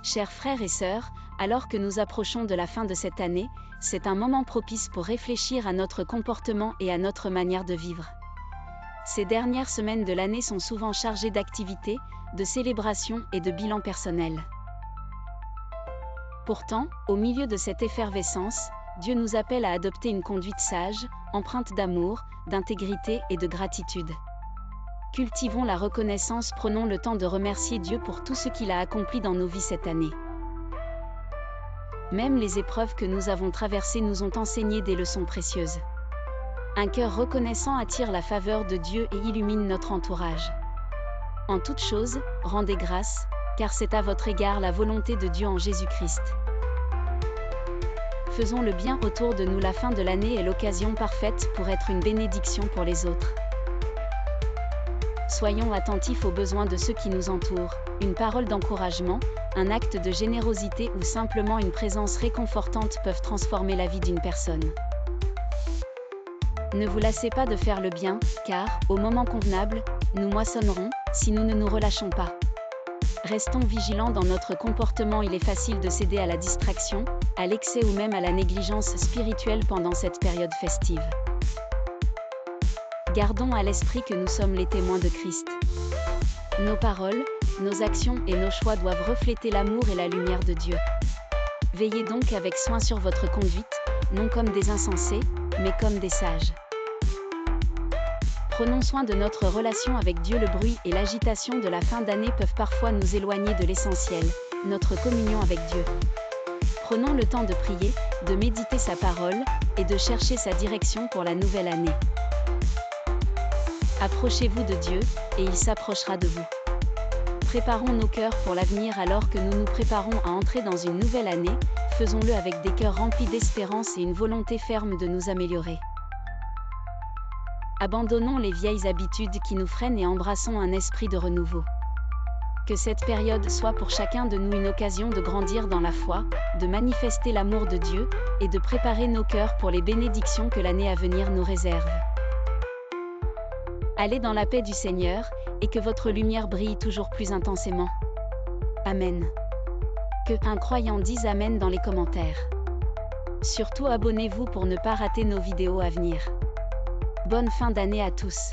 Chers frères et sœurs, alors que nous approchons de la fin de cette année, c'est un moment propice pour réfléchir à notre comportement et à notre manière de vivre. Ces dernières semaines de l'année sont souvent chargées d'activités, de célébrations et de bilans personnels. Pourtant, au milieu de cette effervescence, Dieu nous appelle à adopter une conduite sage, empreinte d'amour, d'intégrité et de gratitude. Cultivons la reconnaissance, prenons le temps de remercier Dieu pour tout ce qu'il a accompli dans nos vies cette année. Même les épreuves que nous avons traversées nous ont enseigné des leçons précieuses. Un cœur reconnaissant attire la faveur de Dieu et illumine notre entourage. En toute chose, rendez grâce, car c'est à votre égard la volonté de Dieu en Jésus-Christ. Faisons le bien autour de nous. La fin de l'année est l'occasion parfaite pour être une bénédiction pour les autres. Soyons attentifs aux besoins de ceux qui nous entourent. Une parole d'encouragement, un acte de générosité ou simplement une présence réconfortante peuvent transformer la vie d'une personne. Ne vous lassez pas de faire le bien, car, au moment convenable, nous moissonnerons, si nous ne nous relâchons pas. Restons vigilants dans notre comportement. Il est facile de céder à la distraction, à l'excès ou même à la négligence spirituelle pendant cette période festive. Gardons à l'esprit que nous sommes les témoins de Christ. Nos paroles, nos actions et nos choix doivent refléter l'amour et la lumière de Dieu. Veillez donc avec soin sur votre conduite, non comme des insensés, mais comme des sages. Prenons soin de notre relation avec Dieu. Le bruit et l'agitation de la fin d'année peuvent parfois nous éloigner de l'essentiel, notre communion avec Dieu. Prenons le temps de prier, de méditer sa parole, et de chercher sa direction pour la nouvelle année. Approchez-vous de Dieu, et il s'approchera de vous. Préparons nos cœurs pour l'avenir. Alors que nous nous préparons à entrer dans une nouvelle année, faisons-le avec des cœurs remplis d'espérance et une volonté ferme de nous améliorer. Abandonnons les vieilles habitudes qui nous freinent et embrassons un esprit de renouveau. Que cette période soit pour chacun de nous une occasion de grandir dans la foi, de manifester l'amour de Dieu, et de préparer nos cœurs pour les bénédictions que l'année à venir nous réserve. Allez dans la paix du Seigneur, et que votre lumière brille toujours plus intensément. Amen. Que un croyant dise Amen dans les commentaires. Surtout abonnez-vous pour ne pas rater nos vidéos à venir. Bonne fin d'année à tous.